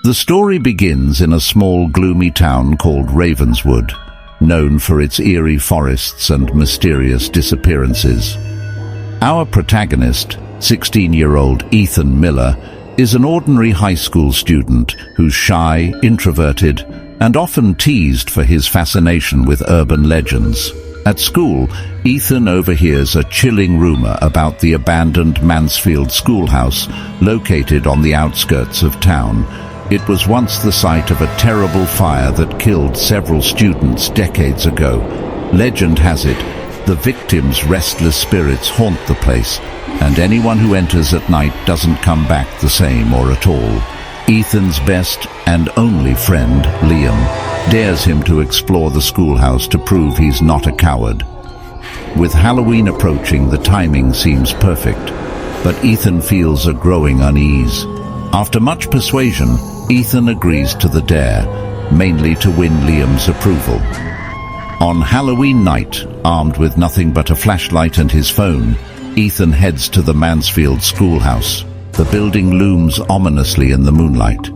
The story begins in a small, gloomy town called Ravenswood, known for its eerie forests and mysterious disappearances. Our protagonist, 16-year-old Ethan Miller, is an ordinary high school student who's shy, introverted, and often teased for his fascination with urban legends. At school, Ethan overhears a chilling rumor about the abandoned Mansfield schoolhouse located on the outskirts of town. It was once the site of a terrible fire that killed several students decades ago. Legend has it, the victims' restless spirits haunt the place, and anyone who enters at night doesn't come back the same or at all. Ethan's best and only friend, Liam, dares him to explore the schoolhouse to prove he's not a coward. With Halloween approaching, the timing seems perfect, but Ethan feels a growing unease. After much persuasion, Ethan agrees to the dare, mainly to win Liam's approval. On Halloween night, armed with nothing but a flashlight and his phone, Ethan heads to the Mansfield schoolhouse. The building looms ominously in the moonlight.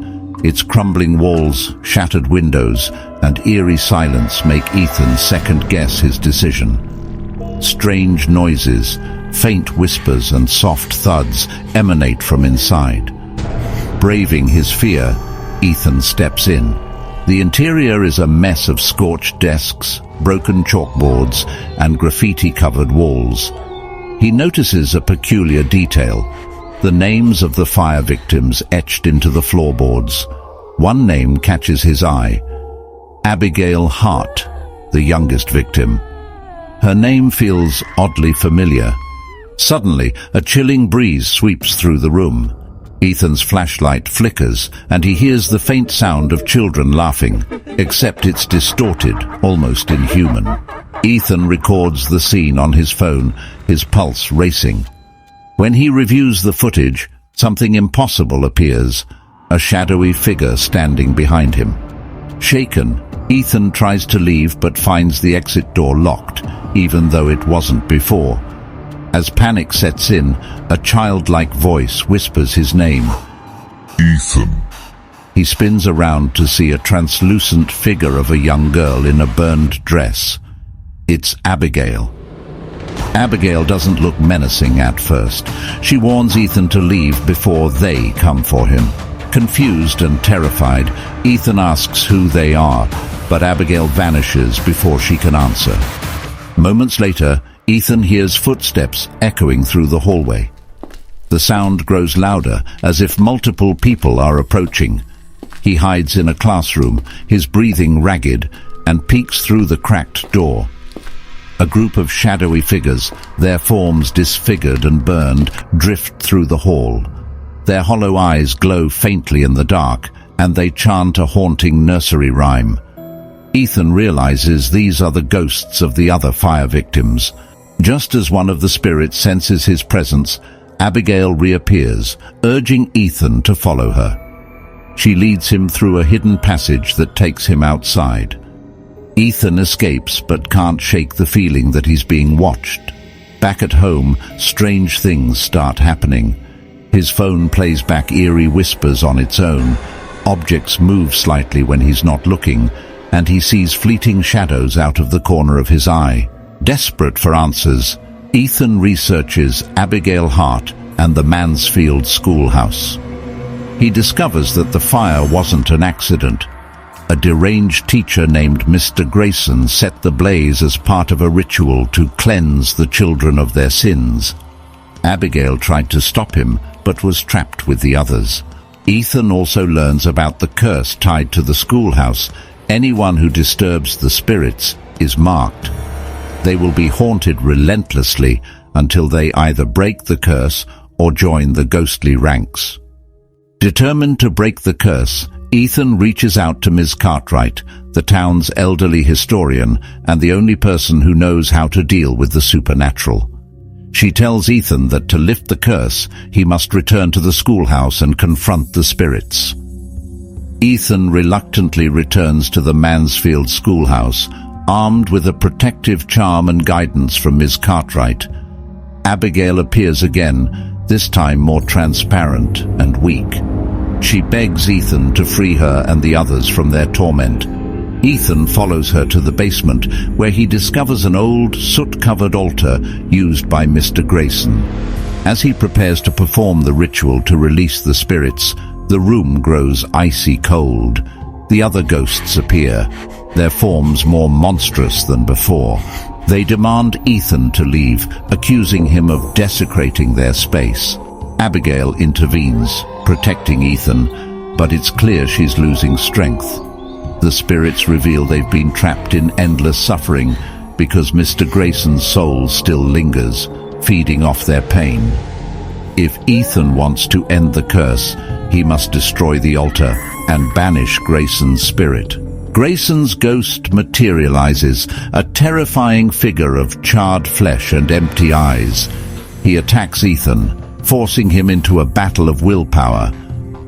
Its crumbling walls, shattered windows, and eerie silence make Ethan second-guess his decision. Strange noises, faint whispers and soft thuds emanate from inside. Braving his fear, Ethan steps in. The interior is a mess of scorched desks, broken chalkboards, and graffiti-covered walls. He notices a peculiar detail: the names of the fire victims etched into the floorboards. One name catches his eye: Abigail Hart, the youngest victim. Her name feels oddly familiar. Suddenly, a chilling breeze sweeps through the room. Ethan's flashlight flickers, and he hears the faint sound of children laughing, except it's distorted, almost inhuman. Ethan records the scene on his phone, his pulse racing. When he reviews the footage, something impossible appears: a shadowy figure standing behind him. Shaken, Ethan tries to leave but finds the exit door locked, even though it wasn't before. As panic sets in, a childlike voice whispers his name: Ethan. He spins around to see a translucent figure of a young girl in a burned dress. It's Abigail. Abigail doesn't look menacing at first. She warns Ethan to leave before they come for him. Confused and terrified, Ethan asks who they are, but Abigail vanishes before she can answer. Moments later, Ethan hears footsteps echoing through the hallway. The sound grows louder, as if multiple people are approaching. He hides in a classroom, his breathing ragged, and peeks through the cracked door. A group of shadowy figures, their forms disfigured and burned, drift through the hall. Their hollow eyes glow faintly in the dark, and they chant a haunting nursery rhyme. Ethan realizes these are the ghosts of the other fire victims. Just as one of the spirits senses his presence, Abigail reappears, urging Ethan to follow her. She leads him through a hidden passage that takes him outside. Ethan escapes but can't shake the feeling that he's being watched. Back at home, strange things start happening. His phone plays back eerie whispers on its own. Objects move slightly when he's not looking, and he sees fleeting shadows out of the corner of his eye. Desperate for answers, Ethan researches Abigail Hart and the Mansfield schoolhouse. He discovers that the fire wasn't an accident. A deranged teacher named Mr. Grayson set the blaze as part of a ritual to cleanse the children of their sins. Abigail tried to stop him, but was trapped with the others. Ethan also learns about the curse tied to the schoolhouse. Anyone who disturbs the spirits is marked. They will be haunted relentlessly until they either break the curse or join the ghostly ranks. Determined to break the curse, Ethan reaches out to Ms. Cartwright, the town's elderly historian and the only person who knows how to deal with the supernatural. She tells Ethan that to lift the curse, he must return to the schoolhouse and confront the spirits. Ethan reluctantly returns to the Mansfield schoolhouse, armed with a protective charm and guidance from Ms. Cartwright. Abigail appears again, this time more transparent and weak. She begs Ethan to free her and the others from their torment. Ethan follows her to the basement, where he discovers an old, soot-covered altar used by Mr. Grayson. As he prepares to perform the ritual to release the spirits, the room grows icy cold. The other ghosts appear, their forms more monstrous than before. They demand Ethan to leave, accusing him of desecrating their space. Abigail intervenes, protecting Ethan, but it's clear she's losing strength. The spirits reveal they've been trapped in endless suffering because Mr. Grayson's soul still lingers, feeding off their pain. If Ethan wants to end the curse, he must destroy the altar and banish Grayson's spirit. Grayson's ghost materializes, a terrifying figure of charred flesh and empty eyes. He attacks Ethan, forcing him into a battle of willpower.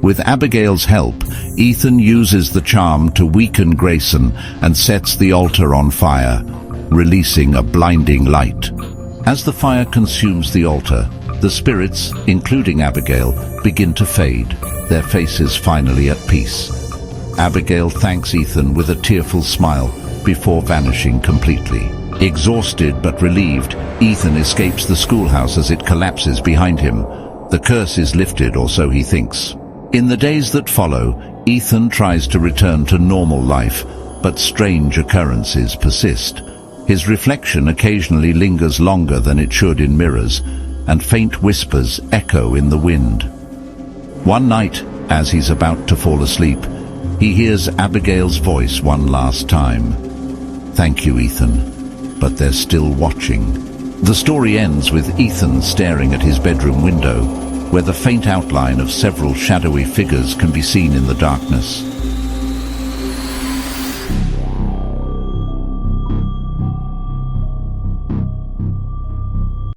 With Abigail's help, Ethan uses the charm to weaken Grayson and sets the altar on fire, releasing a blinding light. As the fire consumes the altar, the spirits, including Abigail, begin to fade, their faces finally at peace. Abigail thanks Ethan with a tearful smile before vanishing completely. Exhausted but relieved, Ethan escapes the schoolhouse as it collapses behind him. The curse is lifted, or so he thinks. In the days that follow, Ethan tries to return to normal life, but strange occurrences persist. His reflection occasionally lingers longer than it should in mirrors, and faint whispers echo in the wind. One night, as he's about to fall asleep, he hears Abigail's voice one last time. "Thank you, Ethan, but they're still watching." The story ends with Ethan staring at his bedroom window, where the faint outline of several shadowy figures can be seen in the darkness.